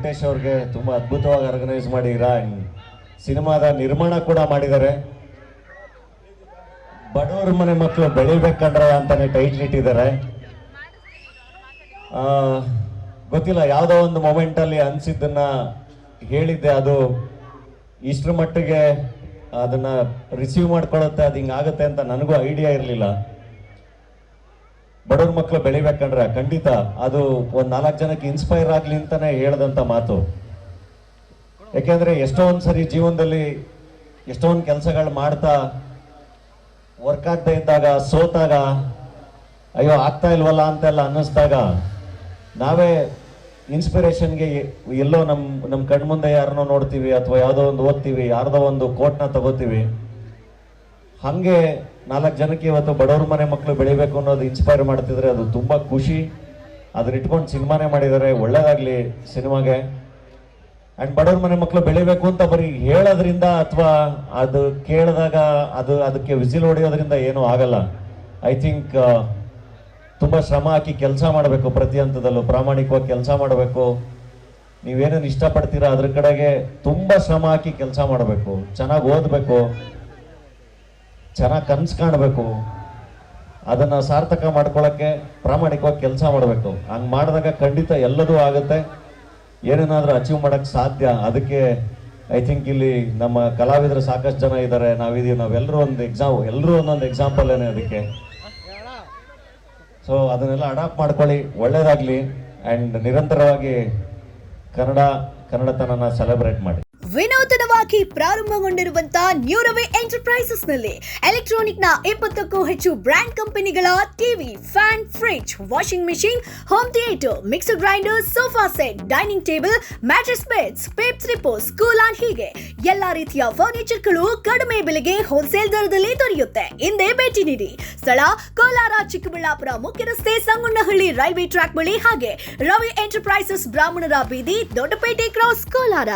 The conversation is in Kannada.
ವೆಂಕಟೇಶ್ ಅವ್ರಿಗೆ ತುಂಬ ಅದ್ಭುತವಾಗಿ ಆರ್ಗನೈಸ್ ಮಾಡಿದ್ದೀರಾ. ಸಿನಿಮಾದ ನಿರ್ಮಾಣ ಕೂಡ ಮಾಡಿದ್ದಾರೆ. ಬಡವ್ರ ಮನೆ ಮಕ್ಕಳು ಬೆಳಿಬೇಕಂದ್ರೆ ಅಂತಾನೆ ಟೈಟ್ಲ್ ಇಟ್ಟಿದ್ದಾರೆ. ಗೊತ್ತಿಲ್ಲ, ಯಾವುದೋ ಒಂದು ಮೊಮೆಂಟಲ್ಲಿ ಅನಿಸಿದ್ದನ್ನ ಹೇಳಿದ್ದೆ, ಅದು ಇಷ್ಟರ ಮಟ್ಟಿಗೆ ಅದನ್ನು ರಿಸೀವ್ ಮಾಡ್ಕೊಳ್ಳುತ್ತೆ, ಅದು ಹಿಂಗಾಗುತ್ತೆ ಅಂತ ನನಗೂ ಐಡಿಯಾ ಇರಲಿಲ್ಲ. ಬಡವ್ರ ಮಕ್ಕಳು ಬೆಳಿಬೇಕಂದ್ರೆ ಖಂಡಿತ ಅದು ಒಂದು 4 ಜನಕ್ಕೆ ಇನ್ಸ್ಪೈರ್ ಆಗಲಿ ಅಂತಾನೆ ಹೇಳ್ದಂಥ ಮಾತು. ಯಾಕೆಂದರೆ ಎಷ್ಟೊಂದು ಸರಿ ಜೀವನದಲ್ಲಿ ಎಷ್ಟೊಂದು ಕೆಲಸಗಳು ಮಾಡ್ತಾ ವರ್ಕ್ ಆಗ್ತಾ ಇದ್ದಾಗ ಸೋತಾಗ ಅಯ್ಯೋ ಆಗ್ತಾ ಇಲ್ವಲ್ಲ ಅಂತೆಲ್ಲ ಅನ್ನಿಸ್ದಾಗ ನಾವೇ ಇನ್ಸ್ಪಿರೇಷನ್ಗೆ ಎಲ್ಲೋ ನಮ್ಮ ಕಣ್ಮುಂದೆ ಯಾರನ್ನೋ ನೋಡ್ತೀವಿ ಅಥವಾ ಯಾವುದೋ ಒಂದು ಓದ್ತೀವಿ, ಯಾರ್ದೋ ಒಂದು ಕೋಟ್ನ ತಗೋತೀವಿ. ಹಾಗೆ 4 ಜನಕ್ಕೆ ಇವತ್ತು ಬಡವ್ರ ಮನೆ ಮಕ್ಕಳು ಬೆಳಿಬೇಕು ಅನ್ನೋದು ಇನ್ಸ್ಪೈರ್ ಮಾಡ್ತಿದ್ರೆ ಅದು ತುಂಬ ಖುಷಿ. ಅದನ್ನ ಇಟ್ಕೊಂಡು ಸಿನಿಮಾನೇ ಮಾಡಿದ್ದಾರೆ. ಒಳ್ಳೇದಾಗಲಿ ಸಿನಿಮಾಗೆ. ಆ್ಯಂಡ್ ಬಡವ್ರ ಮನೆ ಮಕ್ಕಳು ಬೆಳಿಬೇಕು ಅಂತ ಬರೀ ಹೇಳೋದ್ರಿಂದ ಅಥವಾ ಅದು ಕೇಳಿದಾಗ ಅದಕ್ಕೆ ವಿಸಿಲ್ ಹೊಡೆಯೋದ್ರಿಂದ ಏನೂ ಆಗಲ್ಲ. ಐ ಥಿಂಕ್ ತುಂಬ ಶ್ರಮ ಹಾಕಿ ಕೆಲಸ ಮಾಡಬೇಕು. ಪ್ರತಿ ಹಂತದಲ್ಲೂ ಪ್ರಾಮಾಣಿಕವಾಗಿ ಕೆಲಸ ಮಾಡಬೇಕು. ನೀವೇನೇನು ಇಷ್ಟಪಡ್ತೀರಾ ಅದ್ರ ಕಡೆಗೆ ತುಂಬ ಶ್ರಮ ಹಾಕಿ ಕೆಲಸ ಮಾಡಬೇಕು. ಚೆನ್ನಾಗಿ ಓದಬೇಕು, ಚೆನ್ನಾಗಿ ಕನಸು ಕಾಣಬೇಕು. ಅದನ್ನು ಸಾರ್ಥಕ ಮಾಡ್ಕೊಳ್ಳೋಕ್ಕೆ ಪ್ರಾಮಾಣಿಕವಾಗಿ ಕೆಲಸ ಮಾಡಬೇಕು. ಹಂಗೆ ಮಾಡಿದಾಗ ಖಂಡಿತ ಎಲ್ಲದೂ ಆಗುತ್ತೆ, ಏನೇನಾದರೂ ಅಚೀವ್ ಮಾಡೋಕ್ಕೆ ಸಾಧ್ಯ. ಅದಕ್ಕೆ ಐ ಥಿಂಕ್ ಇಲ್ಲಿ ನಮ್ಮ ಕಲಾವಿದರು ಸಾಕಷ್ಟು ಜನ ಇದ್ದಾರೆ, ನಾವಿದ್ದೀವಿ, ನಾವೆಲ್ಲರೂ ಒಂದೊಂದು ಎಕ್ಸಾಂಪಲ್ಲೇನೆ ಅದಕ್ಕೆ. ಸೊ ಅದನ್ನೆಲ್ಲ ಅಡಾಪ್ಟ್ ಮಾಡ್ಕೊಳ್ಳಿ, ಒಳ್ಳೇದಾಗಲಿ. ಆ್ಯಂಡ್ ನಿರಂತರವಾಗಿ ಕನ್ನಡತನನ ಸೆಲೆಬ್ರೇಟ್ ಮಾಡಿ. ವಿನೂತನವಾಗಿ ಪ್ರಾರಂಭಗೊಂಡಿರುವಂತಹ ನ್ಯೂ ರವಿ ಎಂಟರ್ಪ್ರೈಸಸ್ ನಲ್ಲಿ ಎಲೆಕ್ಟ್ರಾನಿಕ್ ನ 20ಕ್ಕೂ ಹೆಚ್ಚು ಬ್ರಾಂಡ್ ಕಂಪನಿಗಳ TV, fan, fridge, washing machine, home theatre, mixer grinder, sofa set, dining table, mattress beds, Peps Repose, Kurlon ಹೀಗೆ ಎಲ್ಲಾ ರೀತಿಯ ಫರ್ನಿಚರ್ಗಳು ಕಡಿಮೆ ಬೆಲೆಗೆ ಹೋಲ್ಸೇಲ್ ದರದಲ್ಲಿ ದೊರೆಯುತ್ತೆ. ಹಿಂದೆ ಭೇಟಿ ನೀಡಿ. ಸ್ಥಳ ಕೋಲಾರ, ಚಿಕ್ಕಬಳ್ಳಾಪುರ ಮುಖ್ಯ ರಸ್ತೆ, ಸಂಗುಣ್ಣಹಳ್ಳಿ ರೈಲ್ವೆ ಟ್ರ್ಯಾಕ್ ಬಳಿ, ಹಾಗೆ ರವಿ ಎಂಟರ್ಪ್ರೈಸಸ್ ಬ್ರಾಹ್ಮಣರ ಬೀದಿ, ದೊಡ್ಡಪೇಟೆ ಕ್ರಾಸ್, ಕೋಲಾರ.